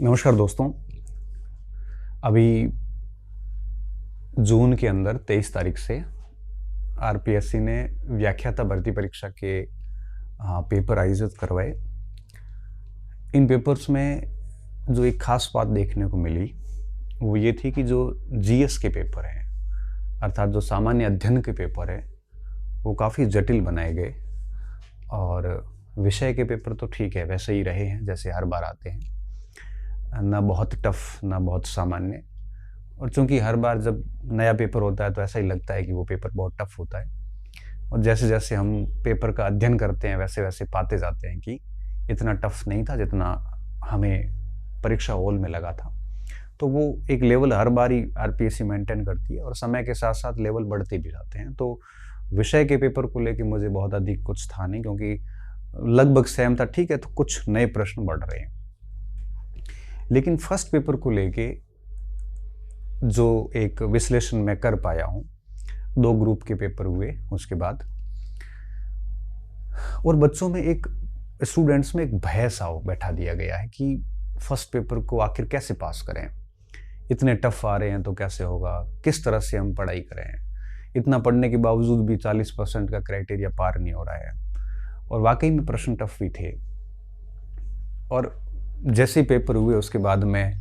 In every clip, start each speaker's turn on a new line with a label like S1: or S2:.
S1: नमस्कार दोस्तों। अभी जून के अंदर 23 तारीख से आरपीएससी ने व्याख्याता भर्ती परीक्षा के पेपर आयोजित करवाए। इन पेपर्स में जो एक खास बात देखने को मिली वो ये थी कि जो जीएस के पेपर हैं, अर्थात जो सामान्य अध्ययन के पेपर हैं, वो काफ़ी जटिल बनाए गए। और विषय के पेपर तो ठीक है, वैसे ही रहे हैं जैसे हर बार आते हैं, ना बहुत टफ ना बहुत सामान्य। और चूंकि हर बार जब नया पेपर होता है तो ऐसा ही लगता है कि वो पेपर बहुत टफ होता है, और जैसे जैसे हम पेपर का अध्ययन करते हैं वैसे वैसे पाते जाते हैं कि इतना टफ नहीं था जितना हमें परीक्षा हॉल में लगा था। तो वो एक लेवल हर बार ही आरपीएससी मेंटेन करती है और समय के साथ साथ लेवल बढ़ते भी जाते हैं। तो विषय के पेपर को लेके मुझे बहुत अधिक कुछ था नहीं, क्योंकि लगभग सेम था। ठीक है, तो कुछ नए प्रश्न बढ़ रहे हैं, लेकिन फर्स्ट पेपर को लेके जो एक विश्लेषण मैं कर पाया हूँ, 2 ग्रुप के पेपर हुए उसके बाद, और बच्चों में एक स्टूडेंट्स में एक भय सा बैठा दिया गया है कि फर्स्ट पेपर को आखिर कैसे पास करें, इतने टफ आ रहे हैं तो कैसे होगा, किस तरह से हम पढ़ाई करें, इतना पढ़ने के बावजूद भी 40% का क्राइटेरिया पार नहीं हो रहा है। और वाकई में प्रश्न टफ भी थे। और जैसे ही पेपर हुए उसके बाद में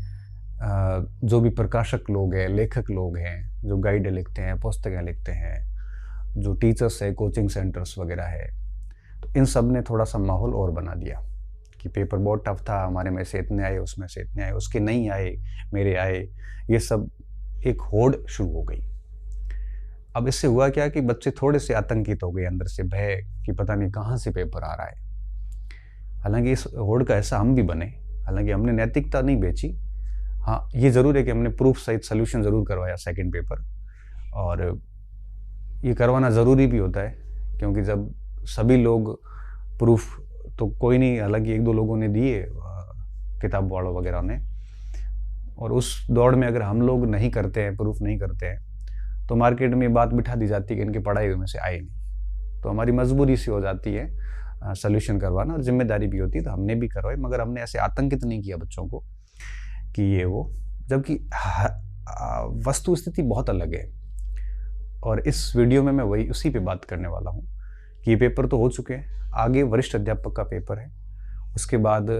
S1: जो भी प्रकाशक लोग हैं, लेखक लोग हैं, जो गाइड लिखते हैं, पुस्तकें लिखते हैं, जो टीचर्स है, कोचिंग सेंटर्स वगैरह है, तो इन सब ने थोड़ा सा माहौल और बना दिया कि पेपर बहुत टफ था, हमारे में से इतने आए, उसमें से इतने आए, उसके नहीं आए, मेरे आए। ये सब एक होड़ शुरू हो गई। अब इससे हुआ क्या कि बच्चे थोड़े से आतंकित हो गए अंदर से, भय कि पता नहीं कहाँ से पेपर आ रहा है। हालांकि इस होड़ का ऐसा हम भी बने, हालांकि हमने नैतिकता नहीं बेची। हाँ, ये ज़रूर है कि हमने प्रूफ सहित सोल्यूशन ज़रूर करवाया सेकंड पेपर, और ये करवाना ज़रूरी भी होता है, क्योंकि जब सभी लोग प्रूफ तो कोई नहीं, हालांकि 1-2 लोगों ने दिए, किताब वालों वगैरह ने, और उस दौड़ में अगर हम लोग नहीं करते हैं, प्रूफ नहीं करते हैं, तो मार्केट में बात बिठा दी जाती है कि इनकी पढ़ाई में से आए नहीं। तो हमारी मजबूरी सी हो जाती है सोल्यूशन करवाना, और जिम्मेदारी भी होती है, तो हमने भी करवाई। मगर हमने ऐसे आतंकित नहीं किया बच्चों को कि ये वो, जबकि वस्तु स्थिति बहुत अलग है। और इस वीडियो में मैं वही उसी पे बात करने वाला हूँ कि ये पेपर तो हो चुके हैं, आगे वरिष्ठ अध्यापक का पेपर है, उसके बाद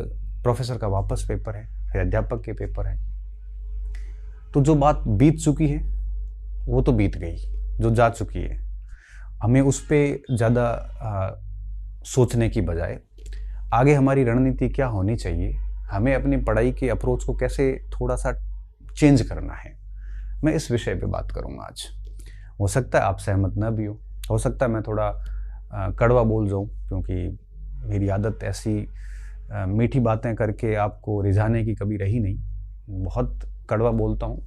S1: प्रोफेसर का वापस पेपर है, फिर अध्यापक के पेपर है। तो जो बात बीत चुकी है वो तो बीत गई, जो जा चुकी है, हमें उस पर ज़्यादा सोचने की बजाय आगे हमारी रणनीति क्या होनी चाहिए, हमें अपनी पढ़ाई के अप्रोच को कैसे थोड़ा सा चेंज करना है, मैं इस विषय पे बात करूँगा आज। हो सकता है आप सहमत ना भी हो सकता है मैं थोड़ा कड़वा बोल जाऊँ, क्योंकि मेरी आदत ऐसी मीठी बातें करके आपको रिझाने की कभी रही नहीं। बहुत कड़वा बोलता हूँ,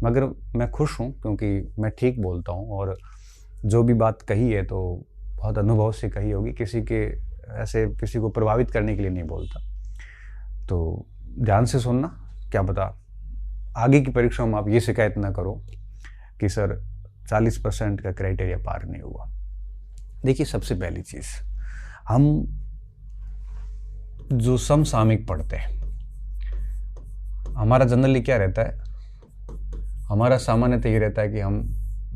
S1: मगर मैं खुश हूँ क्योंकि मैं ठीक बोलता हूँ, और जो भी बात कही है तो बहुत अनुभव से कही होगी, किसी के ऐसे किसी को प्रभावित करने के लिए नहीं बोलता। तो ध्यान से सुनना, क्या पता आगे की परीक्षा में आप ये शिकायत ना करो कि सर 40% का क्राइटेरिया पार नहीं हुआ। देखिए, सबसे पहली चीज़, हम जो समसामयिक पढ़ते हैं, हमारा जनरली क्या रहता है, हमारा सामान्यतः ये रहता है कि हम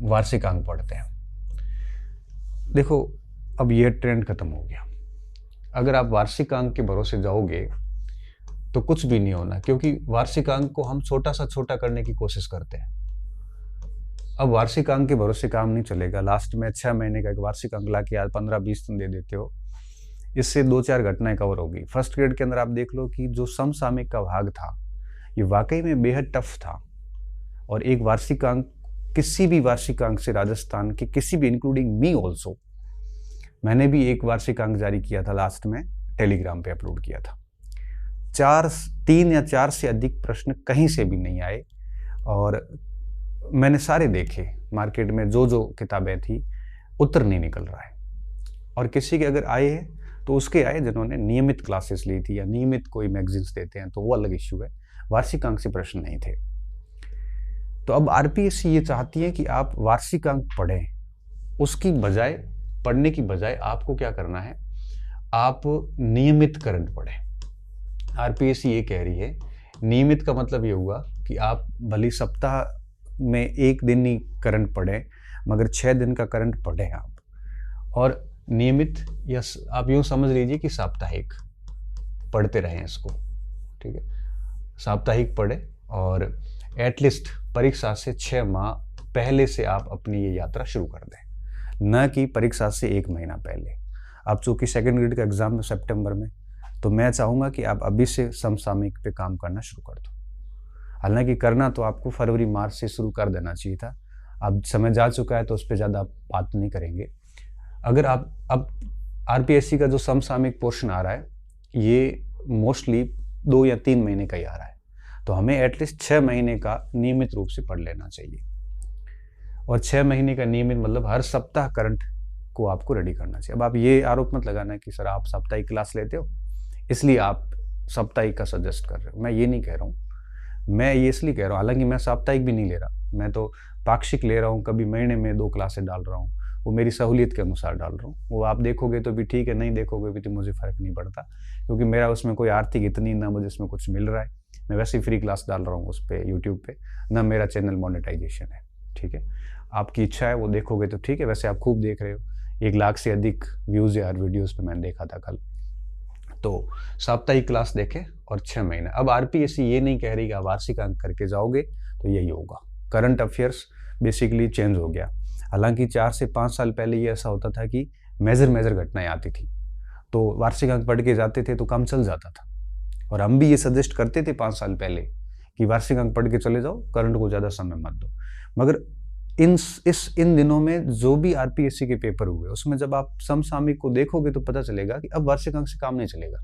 S1: वार्षिक अंक पढ़ते हैं। देखो, अब ये ट्रेंड खत्म हो गया। अगर आप वार्षिक अंक के भरोसे जाओगे तो कुछ भी नहीं होना, क्योंकि वार्षिक अंक को हम छोटा सा छोटा करने की कोशिश करते हैं। अब वार्षिक अंक के भरोसे काम नहीं चलेगा। लास्ट में 6 महीने का एक वार्षिक अंक ला के आज 15-20 दिन दे देते हो, इससे 2-4 घटनाएं कवर होगी। फर्स्ट ग्रेड के अंदर आप देख लो कि जो समसामयिक का भाग था, ये वाकई में बेहद टफ था। और एक वार्षिक अंक, किसी भी वार्षिक अंक से, राजस्थान के किसी भी, इंक्लूडिंग मी ऑल्सो, मैंने भी एक वार्षिक अंक जारी किया था, लास्ट में टेलीग्राम पे अपलोड किया था। 3 या 4 से अधिक प्रश्न कहीं से भी नहीं आए, और मैंने सारे देखे, मार्केट में जो जो किताबें थी, उत्तर नहीं निकल रहा है। और किसी के अगर आए हैं तो उसके आए जिन्होंने नियमित क्लासेस ली थी या नियमित कोई मैगजीन्स देते हैं, तो वो अलग इश्यू है। वार्षिक अंक से प्रश्न नहीं थे। तो अब आरपीएससी ये चाहती है कि आप वार्षिक अंक पढ़ें, उसकी बजाय, पढ़ने की बजाय आपको क्या करना है, आप नियमित करंट पढ़ें। आरपीएससी ये कह रही है नियमित का मतलब ये हुआ कि आप भले सप्ताह में एक दिन ही करंट पढ़ें, मगर 6 दिन का करंट पढ़ें आप। और नियमित या आप यूँ समझ लीजिए कि साप्ताहिक पढ़ते रहें इसको, ठीक है। साप्ताहिक पढ़े और एटलीस्ट परीक्षा से 6 माह पहले से आप अपनी ये यात्रा शुरू कर दें, न कि परीक्षा से 1 महीना पहले। आप चूँकि सेकेंड ग्रेड का एग्ज़ाम है सितंबर में, तो मैं चाहूँगा कि आप अभी से समसामयिक पे काम करना शुरू कर दो। हालांकि करना तो आपको फरवरी मार्च से शुरू कर देना चाहिए था, अब समय जा चुका है तो उस पर ज़्यादा बात नहीं करेंगे। अगर आप अब आरपीएससी का जो समसामयिक पोर्शन आ रहा है, ये मोस्टली 2 या 3 महीने का ही आ रहा है, तो हमें एटलीस्ट 6 महीने का नियमित रूप से पढ़ लेना चाहिए। और 6 महीने का नियमित मतलब हर सप्ताह करंट को आपको रेडी करना चाहिए। अब आप ये आरोप मत लगाना कि सर आप साप्ताहिक क्लास लेते हो इसलिए आप साप्ताहिक का सजेस्ट कर रहे हो, मैं ये नहीं कह रहा हूँ। मैं ये इसलिए कह रहा हूँ, हालांकि मैं साप्ताहिक भी नहीं ले रहा, मैं तो पाक्षिक ले रहा हूँ, कभी महीने में 2 क्लासें डाल रहा हूँ, वो मेरी सहूलियत के अनुसार डाल रहा हूँ। वो आप देखोगे तो भी ठीक है, नहीं देखोगे भी तो मुझे फ़र्क नहीं पड़ता, क्योंकि मेरा उसमें कोई आर्थिक इतनी ना मुझे इसमें कुछ मिल रहा है। मैं वैसे ही फ्री क्लास डाल रहा हूँ उस पर यूट्यूब पे, ना मेरा चैनल मोनेटाइजेशन है, ठीक है। आपकी इच्छा है वो देखोगे तो ठीक है, वैसे आप खूब देख रहे हो, 1 लाख से अधिक व्यूज़ यार वीडियोज़ पे मैंने देखा था कल। तो साप्ताहिक क्लास देखें और 6 महीने। अब आरपीएससी ये नहीं कह रही कि आप वार्षिक अंक करके जाओगे तो यही होगा। करंट अफेयर्स बेसिकली चेंज हो गया। हालांकि 4 से 5 साल पहले ये ऐसा होता था कि मेजर घटनाएं आती थी, तो वार्षिक अंक पढ़ के जाते थे तो काम चल जाता था। और हम भी ये सजेस्ट करते थे 5 साल पहले कि वार्षिक अंक पढ़ के चले जाओ, करंट को ज़्यादा समय मत दो। मगर इन दिनों में जो भी आरपीएससी के पेपर हुए उसमें जब आप समसामयिक को देखोगे तो पता चलेगा कि अब वार्षिक अंक से काम नहीं चलेगा।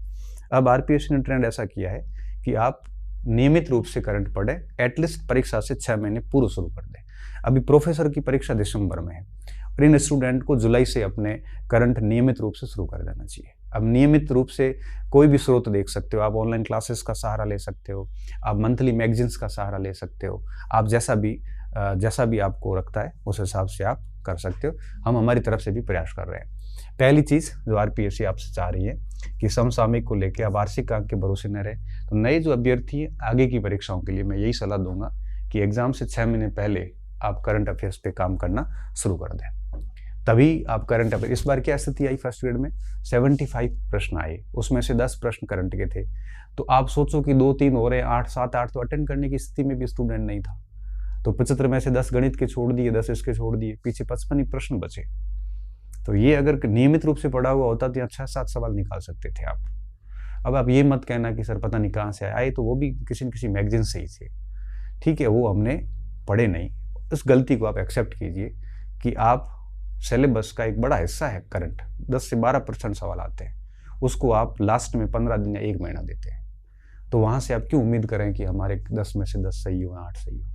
S1: अब आरपीएससी ने ट्रेंड ऐसा किया है कि आप नियमित रूप से करंट पढ़ें, एटलीस्ट परीक्षा से 6 महीने पूर्व शुरू कर दें। अभी प्रोफेसर की परीक्षा दिसंबर में है और इन स्टूडेंट को जुलाई से अपने करंट नियमित रूप से शुरू कर देना चाहिए। अब नियमित रूप से कोई भी स्रोत देख सकते हो, आप ऑनलाइन क्लासेस का सहारा ले सकते हो, आप मंथली मैगजीन्स का सहारा ले सकते हो, आप जैसा भी आपको रखता है उस हिसाब से आप कर सकते हो। हम हमारी तरफ से भी प्रयास कर रहे हैं। पहली चीज़ जो आरपीएससी आपसे चाह रही है कि समसामयिक को लेकर आप वार्षिक अंक के भरोसे न रहे, तो नए जो अभ्यर्थी हैं आगे की परीक्षाओं के लिए मैं यही सलाह दूंगा कि एग्जाम से 6 महीने पहले आप करंट अफेयर्स पे काम करना शुरू कर दें, तभी आप करंट अफेयर। इस बार क्या स्थिति आई फर्स्ट ग्रेड में, 75 प्रश्न आए, उसमें से 10 प्रश्न करंट के थे। तो आप सोचो कि 2-3 हो रहे, 8-7-8 तो अटेंड करने की स्थिति में भी स्टूडेंट नहीं था। तो 75 में से 10 गणित के छोड़ दिए, 10 इसके छोड़ दिए, पीछे 55 ही प्रश्न बचे। तो ये अगर नियमित रूप से पढ़ा हुआ होता तो 6-7 सवाल निकाल सकते थे आप। अब आप ये मत कहना कि सर पता नहीं कहाँ से आए, तो वो भी किसी न किसी मैगजीन से ही थे, ठीक है, वो हमने पढ़े नहीं। उस गलती को आप एक्सेप्ट कीजिए कि आप सिलेबस का एक बड़ा हिस्सा है करंट, 10 से 12% सवाल आते हैं, उसको आप लास्ट में 15 दिन या 1 महीना देते हैं। तो वहाँ से आप क्यों उम्मीद करें कि हमारे 10 में से 10 सही हो, 8 सही हो।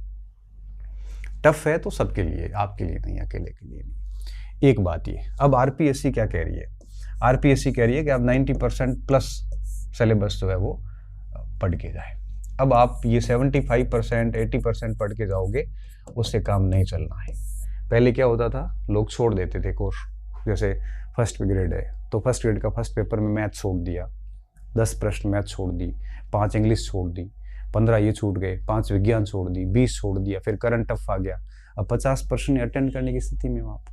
S1: टफ है तो सबके लिए, आपके लिए नहीं, अकेले के लिए नहीं। एक बात ये, अब आरपीएससी क्या कह रही है, आरपीएससी कह रही है कि आप 90% प्लस सिलेबस जो है वो पढ़ के जाए। अब आप ये 75%, 80% पढ़ के जाओगे, उससे काम नहीं चलना है। पहले क्या होता था, लोग छोड़ देते थे कोर्स, जैसे फर्स्ट ग्रेड है तो फर्स्ट ग्रेड का फर्स्ट पेपर में मैथ छोड़ दिया, 10 प्रश्न मैथ छोड़ दी, 5 इंग्लिश छोड़ दी, 15 ये छूट गए, 5 विज्ञान छोड़ दी, 20 छोड़ दिया, फिर करंट टफ आ गया, अब 50 प्रश्न अटेंड करने की स्थिति में आप।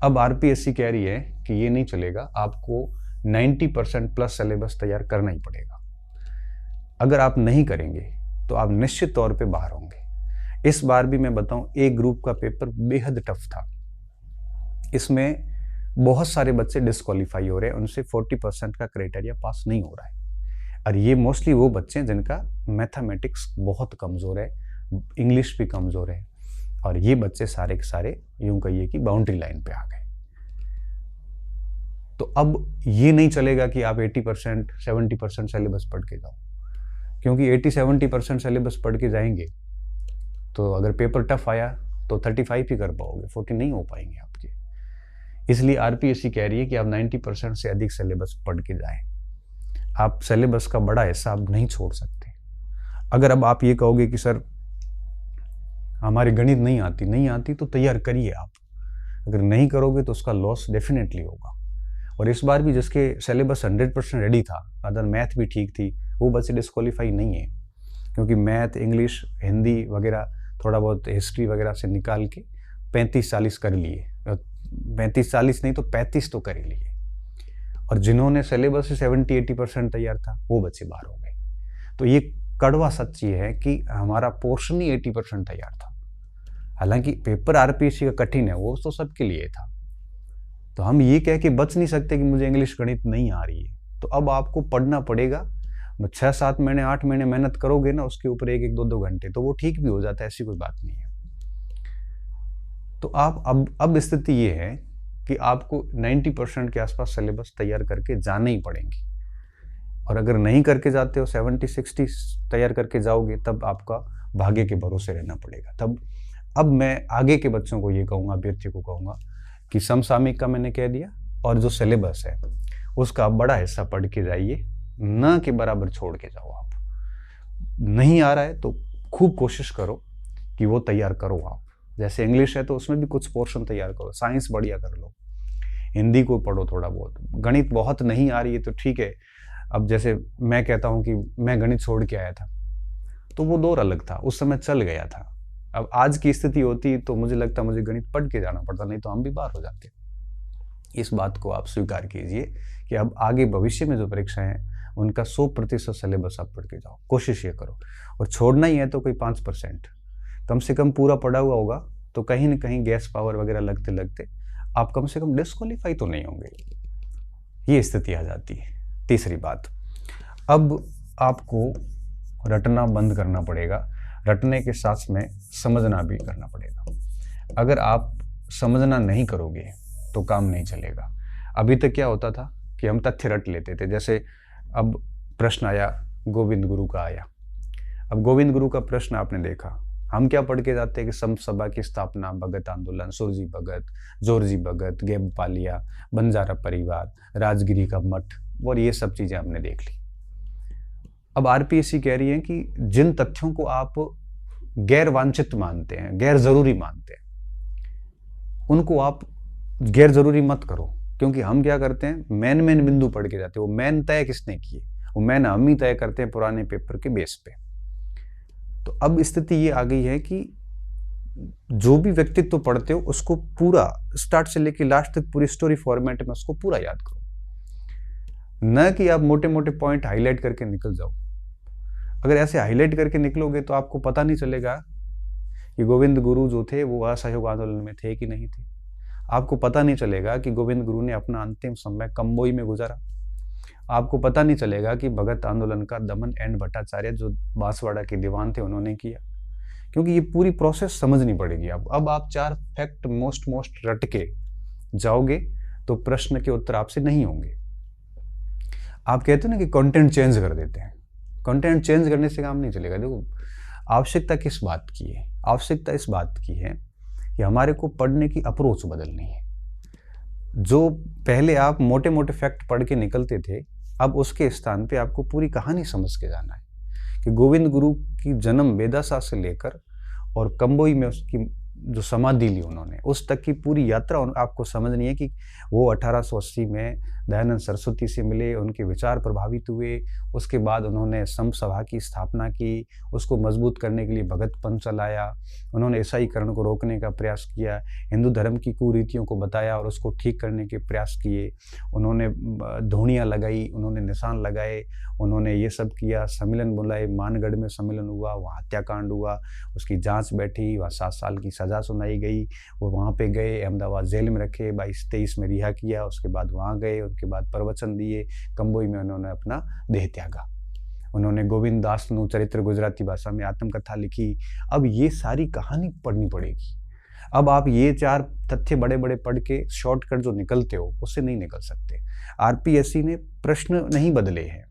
S1: अब आरपीएससी कह रही है कि ये नहीं चलेगा, आपको 90% प्लस सिलेबस तैयार करना ही पड़ेगा। अगर आप नहीं करेंगे तो आप निश्चित तौर पे बाहर होंगे। इस बार भी मैं बताऊं, एक ग्रुप का पेपर बेहद टफ था, इसमें बहुत सारे बच्चे डिस्क्वालीफाई हो रहे हैं, उनसे 40% का क्राइटेरिया पास नहीं हो रहा है। और ये मोस्टली वो बच्चे हैं जिनका मैथमेटिक्स बहुत कमज़ोर है, इंग्लिश भी कमज़ोर है, और ये बच्चे सारे के सारे यूं कहिए कि बाउंड्री लाइन पे आ गए। तो अब ये नहीं चलेगा कि आप 80%, 70% सिलेबस पढ़ के जाओ, क्योंकि 80-70% सिलेबस पढ़ के जाएंगे तो अगर पेपर टफ आया तो 35 ही कर पाओगे, 40 नहीं हो पाएंगे आपके। इसलिए आरपीएससी कह रही है कि आप 90% से अधिक सिलेबस पढ़ के जाएं। आप सिलेबस का बड़ा हिस्सा आप नहीं छोड़ सकते। अगर अब आप ये कहोगे कि सर हमारी गणित नहीं आती तो तैयार करिए आप, अगर नहीं करोगे तो उसका लॉस डेफिनेटली होगा। और इस बार भी जिसके सिलेबस 100% रेडी था, अदर मैथ भी ठीक थी, वो बच्चे डिस्क्वालीफाई नहीं है। क्योंकि मैथ, इंग्लिश, हिंदी वगैरह, थोड़ा बहुत हिस्ट्री वगैरह से निकाल के 35-40 कर लिए, 35-40 नहीं तो 35 तो कर ही लिए। और जिन्होंने सिलेबस से 70-80% तैयार था वो बच्चे बाहर हो गए। तो ये कड़वा सच ये है कि हमारा पोर्शन ही 80% तैयार था। हालांकि पेपर आरपीएससी का कठिन है, वो तो सबके लिए था। तो हम ये कह के बच नहीं सकते कि मुझे इंग्लिश गणित नहीं आ रही है। तो अब आपको पढ़ना पड़ेगा। 6-7 महीने 8 महीने मेहनत करोगे ना उसके ऊपर 1-1, 2-2 घंटे, तो वो ठीक भी हो जाता है, ऐसी कोई बात नहीं है। तो आप अब स्थिति ये है कि आपको 90% के आसपास सिलेबस तैयार करके जाने ही पड़ेंगे। और अगर नहीं करके जाते हो, 70-60 तैयार करके जाओगे, तब आपका भाग्य के भरोसे रहना पड़ेगा। तब अब मैं आगे के बच्चों को ये कहूँगा, अभ्यर्थियों को कहूँगा कि समसामयिक का मैंने कह दिया, और जो सिलेबस है उसका बड़ा हिस्सा पढ़ के जाइए, न के बराबर छोड़ के जाओ। आप नहीं आ रहा है तो खूब कोशिश करो कि वो तैयार करो। आप जैसे इंग्लिश है तो उसमें भी कुछ पोर्शन तैयार करो, साइंस बढ़िया कर लो, हिंदी को पढ़ो थोड़ा बहुत, गणित बहुत नहीं आ रही है तो ठीक है। अब जैसे मैं कहता हूँ कि मैं गणित छोड़ के आया था, तो वो दौर अलग था, उस समय चल गया था। अब आज की स्थिति होती तो मुझे लगता मुझे गणित पढ़ के जाना पड़ता, नहीं तो हम भी बाहर हो जाते। इस बात को आप स्वीकार कीजिए कि अब आगे भविष्य में जो परीक्षाएं हैं उनका 100% सिलेबस आप पढ़ के जाओ, कोशिश ये करो। और छोड़ना ही है तो कोई 5% कम से कम पूरा पढ़ा हुआ होगा, तो कहीं ना कहीं गैस पावर वगैरह लगते लगते आप कम से कम डिस्क्वालीफाई तो नहीं होंगे। ये स्थिति आ जाती है। तीसरी बात, अब आपको रटना बंद करना पड़ेगा, रटने के साथ में समझना भी करना पड़ेगा। अगर आप समझना नहीं करोगे तो काम नहीं चलेगा। अभी तक क्या होता था कि हम तथ्य रट लेते थे। जैसे अब प्रश्न आया, गोविंद गुरु का आया। अब गोविंद गुरु का प्रश्न आपने देखा, हम क्या पढ़ के जाते हैं कि समता सभा की स्थापना, भगत आंदोलन, सुरजी भगत, जोरजी भगत, गेब पालिया, बंजारा परिवार, राजगिरी का मठ, और ये सब चीजें हमने देख ली। अब आरपीएससी कह रही है कि जिन तथ्यों को आप गैर वांछित मानते हैं, गैर जरूरी मानते हैं, उनको आप गैर जरूरी मत करो। क्योंकि हम क्या करते हैं, मेन बिंदु पढ़ के जाते हैं। वो मेन तय किसने किए, वो मेन हम ही तय करते हैं पुराने पेपर के बेस पे। तो अब स्थिति ये आ गई है कि जो भी व्यक्तित्व पढ़ते हो उसको पूरा स्टार्ट से लेकर लास्ट तक पूरी स्टोरी फॉर्मेट में उसको पूरा याद करो, न कि आप मोटे मोटे पॉइंट हाईलाइट करके निकल जाओ। अगर ऐसे हाईलाइट करके निकलोगे तो आपको पता नहीं चलेगा कि गोविंद गुरु जो थे वो असहयोग आंदोलन में थे कि नहीं थे। आपको पता नहीं चलेगा कि गोविंद गुरु ने अपना अंतिम समय कंबोई में गुजारा। आपको पता नहीं चलेगा कि भगत आंदोलन का दमन एन भट्टाचार्य जो बांसवाड़ा के दीवान थे उन्होंने किया, क्योंकि ये पूरी प्रोसेस समझनी पड़ेगी। अब आप 4 फैक्ट मोस्ट रट के जाओगे तो प्रश्न के उत्तर आपसे नहीं होंगे। आप कहते हो ना कि कंटेंट चेंज कर देते हैं, कंटेंट चेंज करने से काम नहीं चलेगा। देखो, आवश्यकता किस बात की है, आवश्यकता इस बात की है कि हमारे को पढ़ने की अप्रोच बदलनी है। जो पहले आप मोटे मोटे फैक्ट पढ़ के निकलते थे, अब उसके स्थान पे आपको पूरी कहानी समझ के जाना है कि गोविंद गुरु की जन्म बेदासा से लेकर और कंबोई में उसकी जो समाधि ली उन्होंने, उस तक की पूरी यात्रा आपको समझनी है कि वो 1880 में दयानंद सरस्वती से मिले, उनके विचार प्रभावित हुए, उसके बाद उन्होंने संत सभा की स्थापना की, उसको मजबूत करने के लिए भगत पंथ चलाया, उन्होंने ईसाईकरण को रोकने का प्रयास किया, हिंदू धर्म की कुरीतियों को बताया और उसको ठीक करने के प्रयास किए, उन्होंने धोनियाँ लगाई, उन्होंने निशान लगाए, उन्होंने ये सब किया, सम्मेलन बुलाए, मानगढ़ में सम्मेलन हुआ, वहाँ हत्याकांड हुआ, उसकी जांच बैठी, वहाँ 7 साल की सज़ा सुनाई गई, वो वहाँ पे गए, अहमदाबाद जेल में रखे, 22-23 में रिहा किया, उसके बाद वहाँ गए, उनके बाद प्रवचन दिए, कंबोई में उन्होंने अपना देह त्यागा, उन्होंने गोविंद दास नु चरित्र गुजराती भाषा में आत्मकथा लिखी। अब ये सारी कहानी पढ़नी पड़ेगी। अब आप ये 4 तथ्य बड़े बड़े पढ़ के शॉर्टकट जो निकलते हो उससे नहीं निकल सकते। आरपीएससी ने प्रश्न नहीं बदले हैं,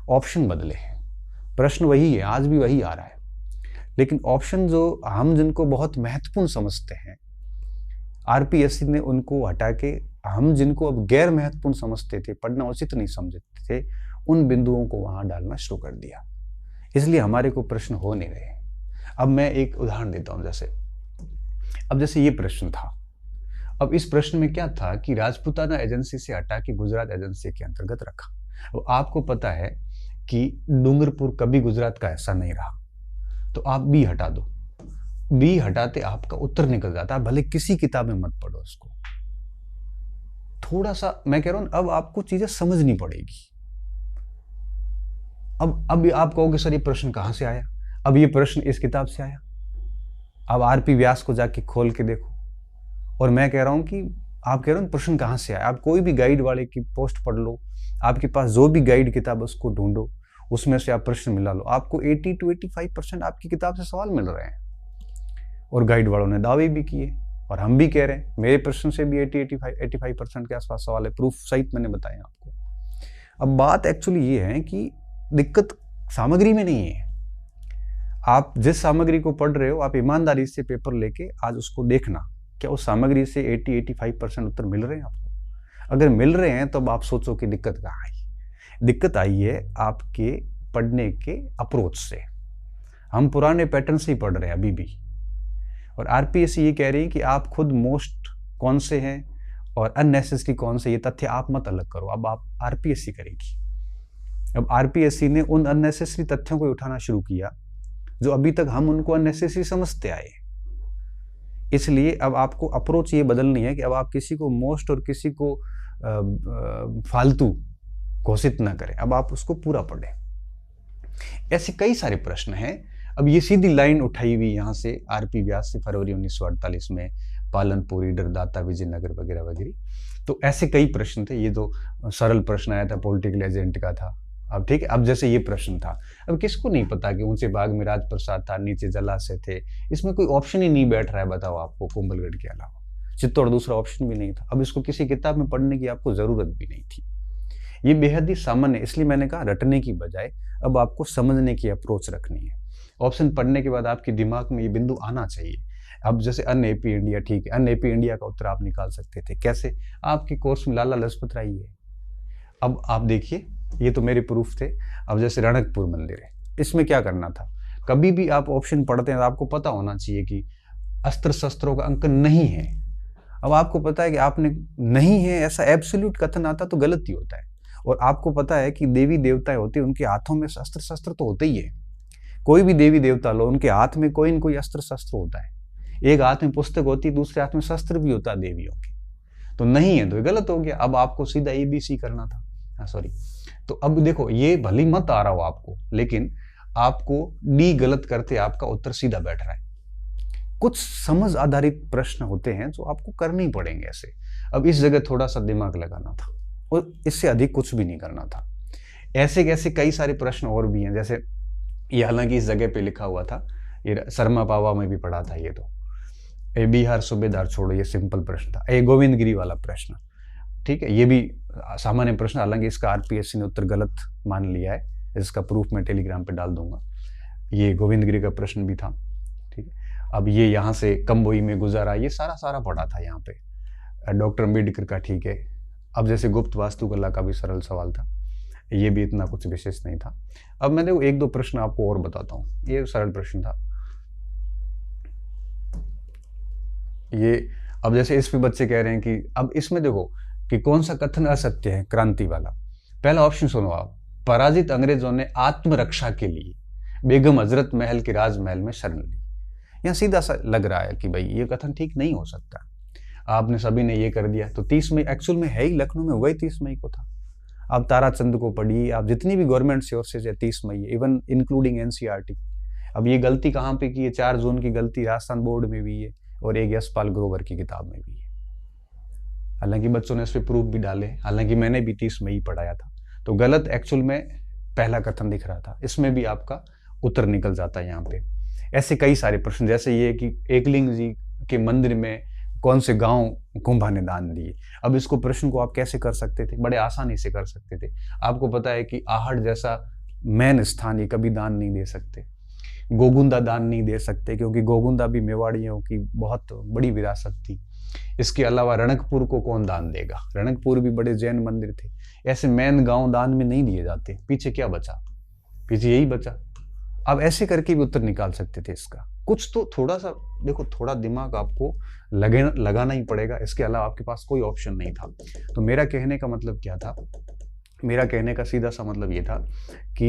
S1: ऑप्शन बदले हैं। प्रश्न वही है, आज भी वही आ रहा है, लेकिन ऑप्शन जो हम जिनको बहुत महत्वपूर्ण समझते हैं, आरपीएससी ने उनको हटा के हम जिनको अब गैर महत्वपूर्ण समझते थे, पढ़ना उचित नहीं समझते थे, उन बिंदुओं को वहां डालना शुरू कर दिया। इसलिए हमारे को प्रश्न हो नहीं रहे। अब मैं एक उदाहरण देता हूं। जैसे ये प्रश्न था, अब इस प्रश्न में क्या था कि राजपूताना एजेंसी से हटा के गुजरात एजेंसी के अंतर्गत रखा। अब आपको पता है कि डूंगरपुर कभी गुजरात का हिस्सा नहीं रहा, तो आप बी हटा दो। बी हटाते आपका उत्तर निकल जाता है, भले किसी किताब में मत पढ़ो उसको। थोड़ा सा मैं कह रहा हूं, अब आपको चीजें समझनी पड़ेगी। अब आप कहोगे सर ये प्रश्न कहां से आया? अब ये प्रश्न इस किताब से आया। अब आरपी व्यास को जाके खोल के देखो। और मैं कह रहा हूं कि आप कह रहे हो प्रश्न कहां से आया, आप कोई भी गाइड वाले की पोस्ट पढ़ लो, आपके पास जो भी गाइड किताब है उसको ढूंढो, उसमें से आप प्रश्न मिला लो, आपको 80 to 85% आपकी किताब से सवाल मिल रहे हैं। और गाइड वालों ने दावे भी किए और हम भी कह रहे हैं, मेरे प्रश्न से भी 85% के आसपास सवाल है, प्रूफ सहित मैंने बताया आपको। अब बात एक्चुअली ये है कि दिक्कत सामग्री में नहीं है। आप जिस सामग्री को पढ़ रहे हो, आप ईमानदारी से पेपर लेके आज उसको देखना, क्या उस सामग्री से 80-85% उत्तर मिल रहे हैं आपको? अगर मिल रहे हैं तो अब आप सोचो कि दिक्कत कहाँ आई। दिक्कत आई है आपके पढ़ने के अप्रोच से। हम पुराने पैटर्न से ही पढ़ रहे हैं अभी भी, और आरपीएससी ये कह रही है कि आप खुद मोस्ट कौन से हैं और अननेसेसरी कौन से, ये तथ्य आप मत अलग करो। अब आप आरपीएससी करेगी। अब आरपीएससी ने उन अननेसेसरी तथ्यों को उठाना शुरू किया जो अभी तक हम उनको अननेसेसरी समझते आए। इसलिए अब आपको अप्रोच ये बदलनी है कि अब आप किसी को मोस्ट और किसी को फालतू घोषित ना करें, अब आप उसको पूरा पढ़ें। ऐसे कई सारे प्रश्न हैं। अब ये सीधी लाइन उठाई हुई यहाँ से आरपी व्यास से फरवरी 1948 में, पालनपुर, ईडरदाता, विजयनगर वगैरह वगैरह। तो ऐसे कई प्रश्न थे। ये तो सरल प्रश्न आया था, पॉलिटिकल एजेंट का था। अब ठीक है, अब जैसे ये प्रश्न था, अब किसको नहीं पता कि ऊंचे बाग में राजप्रसाद था, नीचे जलाशय थे, इसमें कोई ऑप्शन ही नहीं बैठ रहा है, बताओ आपको, कुंभलगढ़ के अलावा। चित्तौड़ दूसरा ऑप्शन भी नहीं था। अब इसको किसी किताब में पढ़ने की आपको जरूरत भी नहीं थी। ये बेहद ही सामान्य, इसलिए मैंने कहा रटने की बजाय अब आपको समझने की अप्रोच रखनी है। ऑप्शन पढ़ने के बाद आपके दिमाग में ये बिंदु आना चाहिए। अब जैसे अन एपी इंडिया, ठीक है, अन एपी इंडिया का उत्तर आप निकाल सकते थे। कैसे? आपके कोर्स में लाला लजपत राय है। अब आप देखिए, ये तो मेरे प्रूफ थे। अब जैसे रणकपुर मंदिर है, इसमें क्या करना था? कभी भी आप ऑप्शन पढ़ते हैं तो आपको पता होना चाहिए कि अस्त्र शस्त्रों का अंकन नहीं है। अब आपको पता है कि आपने नहीं है ऐसा एब्सोल्यूट कथन आता तो गलत ही होता है। और आपको पता है कि देवी देवताएं होते हैं, उनके हाथों में अस्त्र शस्त्र तो होते ही है। कोई भी देवी देवता लो, उनके हाथ में कोई न कोई अस्त्र शस्त्र होता है। एक हाथ में पुस्तक होती है, दूसरे हाथ में शस्त्र भी होता है देवियों के। तो नहीं है तो ये गलत हो गया। अब आपको सीधा ABC करना था, सॉरी। तो अब देखो, ये भली मत आ रहा हो आपको, लेकिन आपको डी गलत करते आपका उत्तर सीधा बैठ रहा है। कुछ समझ आधारित प्रश्न होते हैं जो आपको करने ही पड़ेंगे ऐसे। अब इस जगह थोड़ा सा दिमाग लगाना था और इससे अधिक कुछ भी नहीं करना था। ऐसे कैसे कई सारे प्रश्न और भी हैं। जैसे ये हालांकि इस जगह पे लिखा हुआ था, ये शर्मा पावा में भी पढ़ा था। ये तो ए बिहार सूबेदार छोड़ो, ये सिंपल प्रश्न था। ए गोविंदगिरी वाला प्रश्न, ठीक है, ये भी सामान्य प्रश्न, हालांकि इसका आरपीएससी ने उत्तर गलत मान लिया है, इसका प्रूफ मैं टेलीग्राम पे डाल दूंगा। ये गोविंदगिरी का प्रश्न भी था, ठीक है। अब ये यहाँ से कंबोई में गुजारा, ये सारा पढ़ा था यहाँ पे। डॉक्टर अम्बेडकर का, ठीक है। अब जैसे गुप्त वास्तुकला का भी सरल सवाल था, ये भी इतना कुछ विशेष नहीं था। अब मैं देखो 1-2 प्रश्न आपको और बताता हूँ। ये सरल प्रश्न था ये। अब जैसे इस पे बच्चे कह रहे हैं कि अब इसमें देखो कि कौन सा कथन असत्य है, क्रांति वाला। पहला ऑप्शन सुनो आप, पराजित अंग्रेजों ने आत्मरक्षा के लिए बेगम हजरत महल के राजमहल में शरण ली। यहाँ सीधा सा लग रहा है कि भाई ये कथन ठीक नहीं हो सकता, आपने सभी ने ये कर दिया। तो 30 मई एक्चुअल में है ही, लखनऊ में हुआ ही 30 मई को था। आप ताराचंद को पढ़िए, आप जितनी भी गवर्नमेंट सोर्सेज है 30 मई, इवन इंक्लूडिंग एनसीईआरटी। अब ये गलती कहाँ पे की है? 4 जून की गलती राजस्थान बोर्ड में भी है और एक यशपाल ग्रोवर की किताब में भी है। हालांकि बच्चों ने इस पर प्रूफ भी डाले, हालांकि मैंने भी 30 मई पढ़ाया था। तो गलत एक्चुअल में पहला कथन दिख रहा था, इसमें भी आपका उत्तर निकल जाता है यहाँ पे। ऐसे कई सारे प्रश्न, जैसे ये कि एकलिंग जी के मंदिर में कौन से गांव कुंभा ने दान दिए। अब इसको प्रश्न को आप कैसे कर सकते थे? बड़े आसानी से कर सकते थे। आपको पता है कि आहट जैसा मेन स्थान ये कभी दान नहीं दे सकते, गोगुंदा दान नहीं दे सकते, क्योंकि गोगुंदा भी मेवाड़ियों की बहुत बड़ी विरासत थी। इसके अलावा रणकपुर को कौन दान देगा? रणकपुर भी बड़े जैन मंदिर थे। ऐसे मेन गांव दान में नहीं दिए जाते। पीछे क्या बचा? पीछे यही बचा। अब ऐसे करके भी उत्तर निकाल सकते थे इसका। कुछ तो थोड़ा सा देखो, थोड़ा दिमाग आपको लगाना ही पड़ेगा, इसके अलावा आपके पास कोई ऑप्शन नहीं था। तो मेरा कहने का मतलब क्या था मेरा कहने का सीधा सा मतलब ये था कि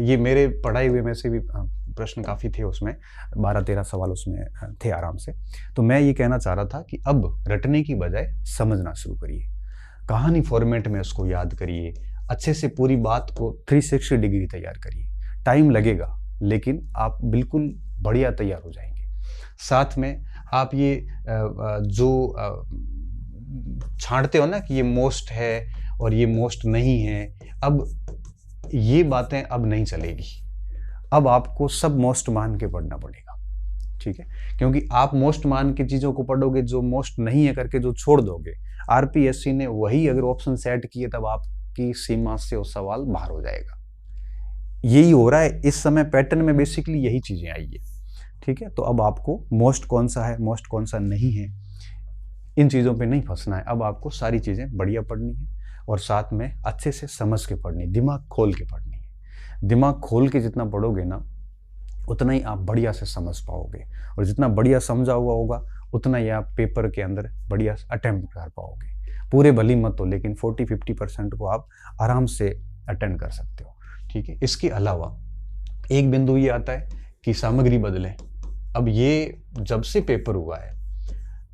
S1: ये मेरे पढ़ाए हुए में से भी प्रश्न काफ़ी थे उसमें, 12-13 सवाल उसमें थे आराम से। तो मैं ये कहना चाह रहा था कि अब रटने की बजाय समझना शुरू करिए, कहानी फॉर्मेट में उसको याद करिए, अच्छे से पूरी बात को 360 डिग्री तैयार करिए। टाइम लगेगा लेकिन आप बिल्कुल बढ़िया तैयार हो जाएंगे। साथ में आप ये जो छांटते हो ना कि ये मोस्ट है और ये मोस्ट नहीं है, अब ये बातें अब नहीं चलेगी। अब आपको सब मोस्ट मान के पढ़ना पड़ेगा, ठीक है? क्योंकि आप मोस्ट मान के चीज़ों को पढ़ोगे, जो मोस्ट नहीं है करके जो छोड़ दोगे, आरपीएससी ने वही अगर ऑप्शन सेट किए तब आपकी सीमा से वो सवाल बाहर हो जाएगा। यही हो रहा है इस समय, पैटर्न में बेसिकली यही चीज़ें आई है, ठीक है? तो अब आपको मोस्ट कौन सा है, मोस्ट कौन सा नहीं है, इन चीज़ों पे नहीं फंसना है। अब आपको सारी चीज़ें बढ़िया पढ़नी है और साथ में अच्छे से समझ के पढ़नी, दिमाग खोल के पढ़नी है। दिमाग खोल के जितना पढ़ोगे ना, उतना ही आप बढ़िया से समझ पाओगे, और जितना बढ़िया समझा हुआ होगा उतना ही आप पेपर के अंदर बढ़िया अटेम्प्ट कर पाओगे। पूरे भली मत हो, लेकिन 40-50% को आप आराम से अटेंड कर सकते हो, ठीक है? इसके अलावा एक बिंदु ये आता है कि सामग्री बदलें। अब ये जब से पेपर हुआ है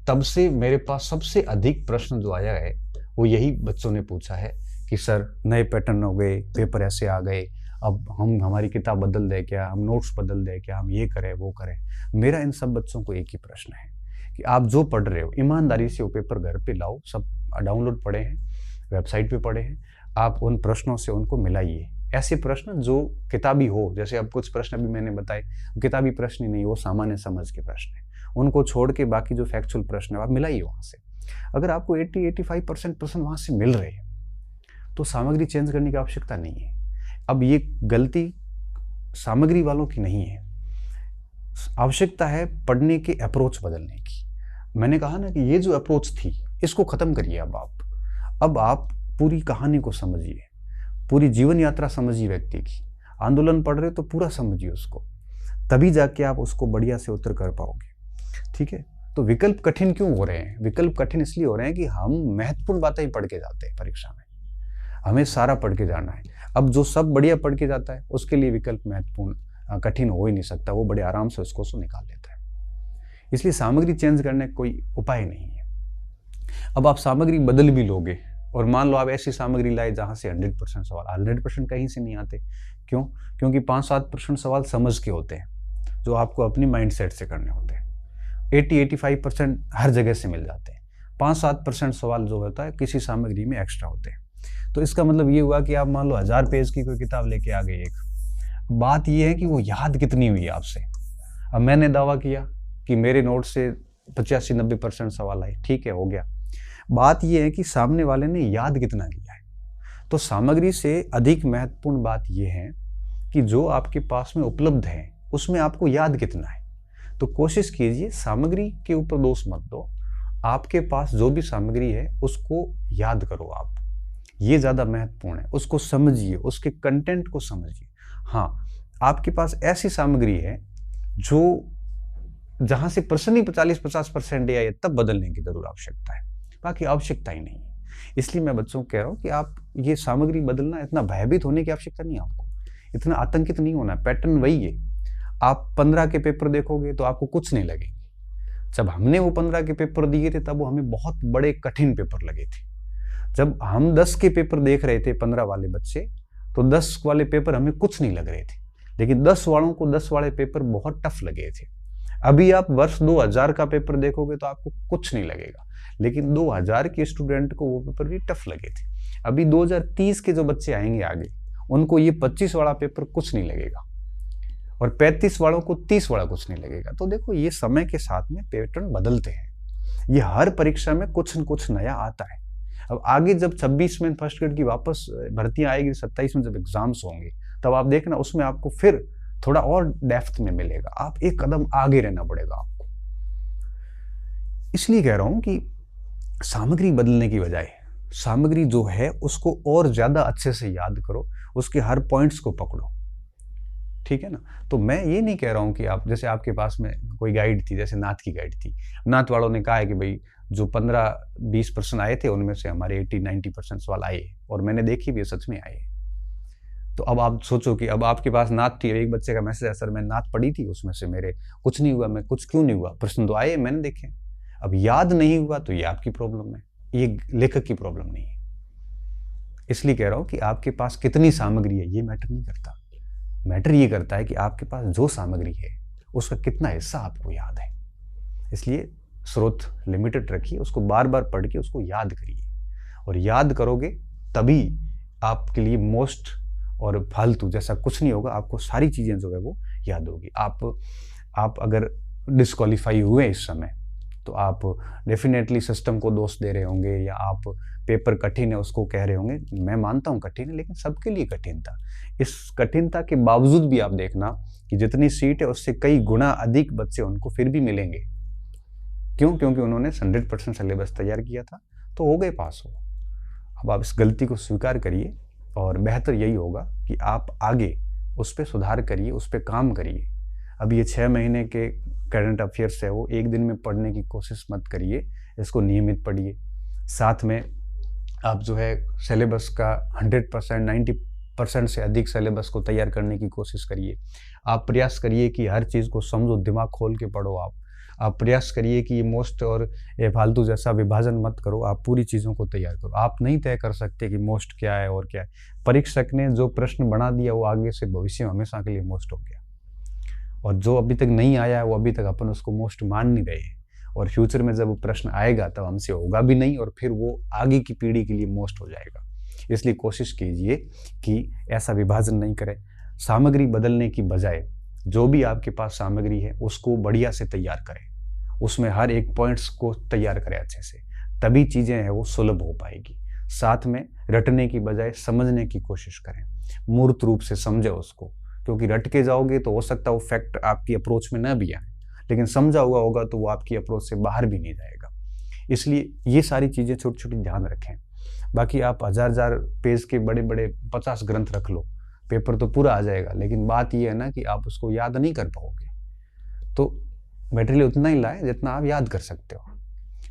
S1: तब से मेरे पास सबसे अधिक प्रश्न जो आया है वो यही बच्चों ने पूछा है कि सर नए पैटर्न हो गए, पेपर ऐसे आ गए, अब हम हमारी किताब बदल दें क्या, हम नोट्स बदल दें क्या, हम ये करें वो करें। मेरा इन सब बच्चों को एक ही प्रश्न है कि आप जो पढ़ रहे हो ईमानदारी से वो पेपर घर पे लाओ, सब डाउनलोड पढ़े हैं, वेबसाइट पे पढ़े हैं, आप उन प्रश्नों से उनको मिलाइए। ऐसे प्रश्न जो किताबी हो, जैसे अब कुछ प्रश्न अभी मैंने बताए किताबी प्रश्न ही नहीं, वो सामान्य समझ के प्रश्न है, उनको छोड़ के बाकी जो फैक्चुअल प्रश्न है आप मिलाइए वहाँ से। अगर आपको 80-85% प्रश्न वहाँ से मिल रहे हैं तो सामग्री चेंज करने की आवश्यकता नहीं है। अब ये गलती सामग्री वालों की नहीं है, आवश्यकता है पढ़ने के अप्रोच बदलने की। मैंने कहा ना कि ये जो अप्रोच थी इसको ख़त्म करिए। अब आप पूरी कहानी को समझिए, पूरी जीवन यात्रा समझिए व्यक्ति की। आंदोलन पढ़ रहे तो पूरा समझिए उसको, तभी जाके आप उसको बढ़िया से उत्तर कर पाओगे, ठीक है? तो विकल्प कठिन क्यों हो रहे हैं? विकल्प कठिन इसलिए हो रहे हैं कि हम महत्वपूर्ण बातें ही पढ़ के जाते हैं परीक्षा में, हमें सारा पढ़ के जाना है। अब जो सब बढ़िया पढ़ के जाता है उसके लिए विकल्प महत्वपूर्ण कठिन हो ही नहीं सकता, वो बड़े आराम से उसको निकाल लेता है। इसलिए सामग्री चेंज करने का कोई उपाय नहीं है। अब आप सामग्री बदल भी लोगे और मान लो आप ऐसी सामग्री लाए जहाँ से 100% सवाल, 100% कहीं से नहीं आते। क्यों? क्योंकि 5-7% सवाल समझ के होते हैं जो आपको अपनी माइंड सेट से करने होते हैं। 80-85% हर जगह से मिल जाते हैं, 5-7% सवाल जो होता है किसी सामग्री में एक्स्ट्रा होते हैं। तो इसका मतलब ये हुआ कि आप मान लो 1000 पेज की कोई किताब लेके आ गए, एक बात ये है कि वो याद कितनी हुई आपसे। अब मैंने दावा किया कि मेरे नोट से 85-90% सवाल आए, ठीक है, हो गया। बात ये है कि सामने वाले ने याद कितना किया है। तो सामग्री से अधिक महत्वपूर्ण बात यह है कि जो आपके पास में उपलब्ध है उसमें आपको याद कितना है। तो कोशिश कीजिए सामग्री के ऊपर दोष मत दो, आपके पास जो भी सामग्री है उसको याद करो आप, ये ज़्यादा महत्वपूर्ण है। उसको समझिए, उसके कंटेंट को समझिए। हाँ, आपके पास ऐसी सामग्री है जो जहाँ से प्रश्न ही 40-50% आए तब बदलने की जरूर आवश्यकता है, बाकी आवश्यकता ही नहीं है। इसलिए मैं बच्चों को कह रहा हूँ कि आप ये सामग्री बदलना, इतना भयभीत होने की आवश्यकता नहीं है, आपको इतना आतंकित नहीं होना। पैटर्न वही है। आप 15 के पेपर देखोगे तो आपको कुछ नहीं लगेंगे। जब हमने वो 15 के पेपर दिए थे तब वो हमें बहुत बड़े कठिन पेपर लगे थे। जब हम 10 के पेपर देख रहे थे 15 वाले बच्चे, तो 10 वाले पेपर हमें कुछ नहीं लग रहे थे, लेकिन 10 वालों को 10 वाले पेपर बहुत टफ लगे थे। अभी आप वर्ष 2000 का पेपर देखोगे तो आपको कुछ नहीं लगेगा, लेकिन 2000 के स्टूडेंट को वो पेपर भी टफ लगे थे। अभी 2030 के जो बच्चे आएंगे आगे, उनको ये 25 वाला पेपर कुछ नहीं लगेगा और 35 वालों को 30 वाला कुछ नहीं लगेगा। तो देखो, ये समय के साथ में पैटर्न बदलते हैं। ये हर परीक्षा में कुछ न कुछ नया आता है। अब आगे जब 26 में फर्स्ट ग्रेड की वापस भर्तियां आएगी, 27 में जब एग्जाम्स होंगे, तब आप देखना उसमें आपको फिर थोड़ा और डेप्थ में मिलेगा। आप एक कदम आगे रहना पड़ेगा आपको। इसलिए कह रहा हूं कि सामग्री बदलने की बजाय सामग्री जो है उसको और ज्यादा अच्छे से याद करो, उसके हर पॉइंट्स को पकड़ो, ठीक है ना। तो मैं ये नहीं कह रहा हूँ कि आप, जैसे आपके पास में कोई गाइड थी, जैसे नाथ की गाइड थी, नाथ वालों ने कहा है कि भाई जो 15-20% आए थे उनमें से हमारे 80-90% सवाल आए, और मैंने देखी भी सच में आए। तो अब आप सोचो कि अब आपके पास नाथ थी, एक बच्चे का मैसेज है, सर मैं नाथ पढ़ी थी, उसमें से मेरे कुछ नहीं हुआ, मैं कुछ क्यों नहीं हुआ, प्रश्न तो आए, मैंने देखे। अब याद नहीं हुआ तो ये आपकी प्रॉब्लम है, ये लेखक की प्रॉब्लम नहीं है। इसलिए कह रहा हूं कि आपके पास कितनी सामग्री है ये मैटर नहीं करता, मैटर ये करता है कि आपके पास जो सामग्री है उसका कितना हिस्सा आपको याद है। इसलिए स्रोत लिमिटेड रखिए, उसको बार बार पढ़ के उसको याद करिए, और याद करोगे तभी आपके लिए मोस्ट और फालतू जैसा कुछ नहीं होगा, आपको सारी चीज़ें जो है वो याद होगी। आप अगर डिस्क्वालीफाई हुए इस समय तो आप डेफिनेटली सिस्टम को दोष दे रहे होंगे, या आप पेपर कठिन है उसको कह रहे होंगे। मैं मानता हूँ कठिन है, लेकिन सबके लिए कठिन था। इस कठिनता के बावजूद भी आप देखना कि जितनी सीट है उससे कई गुना अधिक बच्चे उनको फिर भी मिलेंगे। क्यों? क्योंकि उन्होंने 100% सिलेबस तैयार किया था, तो हो गए पास हो। अब आप इस गलती को स्वीकार करिए, और बेहतर यही होगा कि आप आगे उस पर सुधार करिए, उस पर काम करिए। अब ये 6 महीने के करंट अफेयर्स है वो एक दिन में पढ़ने की कोशिश मत करिए, इसको नियमित पढ़िए। साथ में आप जो है सिलेबस का 100%, 90% से अधिक सिलेबस को तैयार करने की कोशिश करिए। आप प्रयास करिए कि हर चीज़ को समझो, दिमाग खोल के पढ़ो। आप प्रयास करिए कि ये मोस्ट और ये फालतू जैसा विभाजन मत करो, आप पूरी चीज़ों को तैयार करो। आप नहीं तय कर सकते कि मोस्ट क्या है और क्या है। परीक्षक ने जो प्रश्न बना दिया वो आगे से भविष्य में हमेशा के लिए मोस्ट हो गया, और जो अभी तक नहीं आया है वो अभी तक अपन उसको मोस्ट मान नहीं रहे हैं, और फ्यूचर में जब वो प्रश्न आएगा तब हमसे होगा भी नहीं, और फिर वो आगे की पीढ़ी के लिए मोस्ट हो जाएगा। इसलिए कोशिश कीजिए कि ऐसा विभाजन नहीं करें। सामग्री बदलने की बजाय जो भी आपके पास सामग्री है उसको बढ़िया से तैयार करें, उसमें हर एक पॉइंट्स को तैयार करें अच्छे से, तभी चीज़ें हैं वो सुलभ हो पाएगी। साथ में रटने की बजाय समझने की कोशिश करें, मूर्त रूप से समझे उसको, क्योंकि रट के जाओगे तो हो सकता है वो फैक्ट आपकी अप्रोच में न भी आए, लेकिन समझा हुआ होगा तो वो आपकी अप्रोच से बाहर भी नहीं जाएगा। इसलिए ये सारी चीज़ें छोटी छोटी ध्यान रखें। बाकी आप हजार पेज के बड़े बड़े 50 ग्रंथ रख लो, पेपर तो पूरा आ जाएगा, लेकिन बात ये है ना कि आप उसको याद नहीं कर पाओगे। तो मटेरियल उतना ही लाएं जितना आप याद कर सकते हो,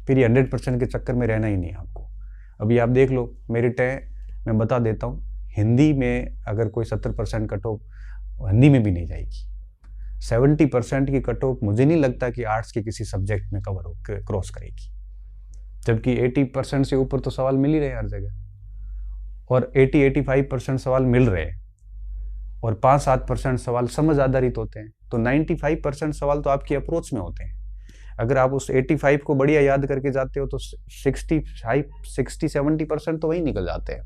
S1: फिर ये 100% के चक्कर में रहना ही नहीं आपको। अभी आप देख लो मेरी मैं बता देता हूँ, हिंदी में अगर कोई 70% कट ऑफ हिंदी में भी नहीं जाएगी। 70% की कट ऑफ मुझे नहीं लगता कि आर्ट्स के किसी सब्जेक्ट में क्रॉस करेगी, जबकि 80% से ऊपर तो सवाल मिल ही रहे हैं हर जगह, और 80-85% सवाल मिल रहे हैं, और 5-7% सवाल समझ आधारित होते हैं। तो 95% सवाल तो आपकी अप्रोच में होते हैं। अगर आप उस 85 को बढ़िया याद करके जाते हो तो 60-70% तो वही निकल जाते हैं,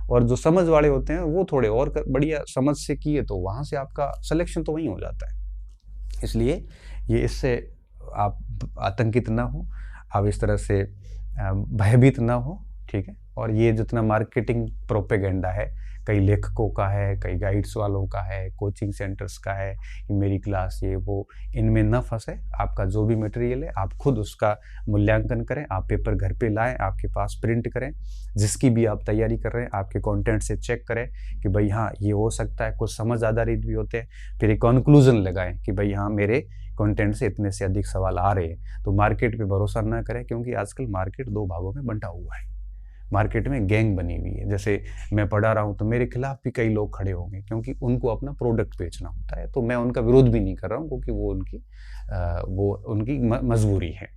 S1: और जो समझ वाले होते हैं वो थोड़े और बढ़िया समझ से किए तो वहाँ से आपका सिलेक्शन तो वहीं हो जाता है। इसलिए ये इससे आप आतंकित ना हो, आप इस तरह से भयभीत ना हो, ठीक है। और ये जितना मार्केटिंग प्रोपेगेंडा है, कई लेखकों का है, कई गाइड्स वालों का है, कोचिंग सेंटर्स का है कि मेरी क्लास ये वो, इनमें न फंसे। आपका जो भी मटेरियल है आप खुद उसका मूल्यांकन करें, आप पेपर घर पे लाएं, आपके पास प्रिंट करें, जिसकी भी आप तैयारी कर रहे हैं आपके कंटेंट से चेक करें कि भाई हाँ ये हो सकता है, कुछ समझ आधारित भी होते हैं, फिर एक कंक्लूजन लगाएं कि भाई हाँ मेरे कंटेंट से इतने से अधिक सवाल आ रहे हैं। तो मार्केट पे भरोसा ना करें, क्योंकि आजकल मार्केट 2 भागों में बंटा हुआ है। मार्केट में गैंग बनी हुई है, जैसे मैं पढ़ा रहा हूँ तो मेरे खिलाफ भी कई लोग खड़े होंगे, क्योंकि उनको अपना प्रोडक्ट बेचना होता है। तो मैं उनका विरोध भी नहीं कर रहा हूँ, क्योंकि वो उनकी मजबूरी है।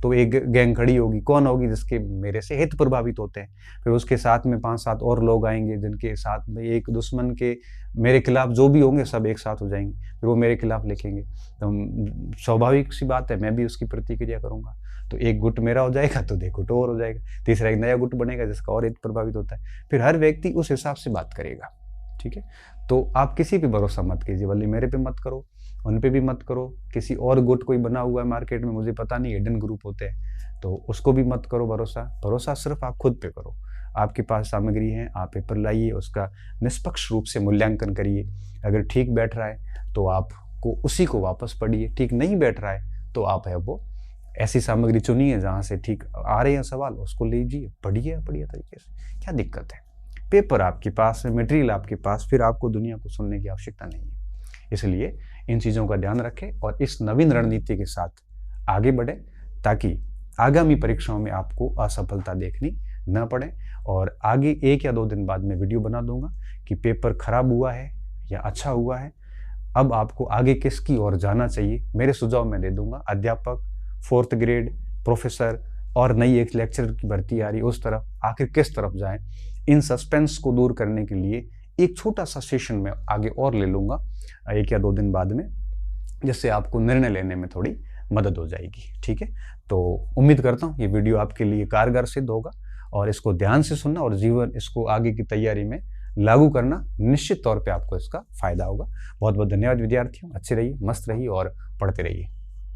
S1: तो एक गैंग खड़ी होगी, कौन होगी? जिसके मेरे से हित प्रभावित होते हैं। फिर उसके साथ में 5-7 और लोग आएंगे जिनके साथ में एक दुश्मन के मेरे खिलाफ जो भी होंगे सब एक साथ हो जाएंगे, फिर वो मेरे खिलाफ लिखेंगे। तो स्वाभाविक सी बात है, मैं भी उसकी प्रतिक्रिया करूंगा। तो एक गुट मेरा हो जाएगा तो 2 गुट और हो जाएगा, तीसरा एक नया गुट बनेगा जिसका और हित प्रभावित होता है। फिर हर व्यक्ति उस हिसाब से बात करेगा, ठीक है। तो आप किसी पे भरोसा मत कीजिए, भले मेरे पे मत करो, उन पे भी मत करो। किसी और गुट कोई बना हुआ है मार्केट में, मुझे पता नहीं, हिडन ग्रुप होते हैं, तो उसको भी मत करो भरोसा सिर्फ आप खुद पे करो। आपके पास सामग्री है, आप पेपर लाइए, उसका निष्पक्ष रूप से मूल्यांकन करिए। अगर ठीक बैठ रहा है तो आपको उसी को वापस पढ़िए, ठीक नहीं बैठ रहा है तो आप है वो ऐसी सामग्री चुनिए जहाँ से ठीक आ रहे हैं सवाल, उसको लीजिए, पढ़िए बढ़िया तरीके से। क्या दिक्कत है? पेपर आपके पास है, मटेरियल आपके पास, फिर आपको दुनिया को सुनने की आवश्यकता नहीं है। इसलिए इन चीज़ों का ध्यान रखें और इस नवीन रणनीति के साथ आगे बढ़ें ताकि आगामी परीक्षाओं में आपको असफलता देखनी न पड़े। और आगे 1 या 2 दिन बाद मैं वीडियो बना दूंगा कि पेपर खराब हुआ है या अच्छा हुआ है, अब आपको आगे किसकी ओर जाना चाहिए मेरे सुझाव मैं दे दूंगा। अध्यापक, 4th ग्रेड, प्रोफेसर और नई एक लेक्चरर की भर्ती आ रही है उस तरफ, आखिर किस तरफ जाएं, इन सस्पेंस को दूर करने के लिए एक छोटा सा सेशन में आगे और ले लूंगा 1 या 2 दिन बाद में, जिससे आपको निर्णय लेने में थोड़ी मदद हो जाएगी। ठीक है, तो उम्मीद करता हूँ ये वीडियो आपके लिए कारगर सिद्ध होगा और इसको ध्यान से सुनना और जीवन इसको आगे की तैयारी में लागू करना, निश्चित तौर पे आपको इसका फायदा होगा। बहुत बहुत धन्यवाद विद्यार्थियों, अच्छे रहिए, मस्त रहिए और पढ़ते रहिए।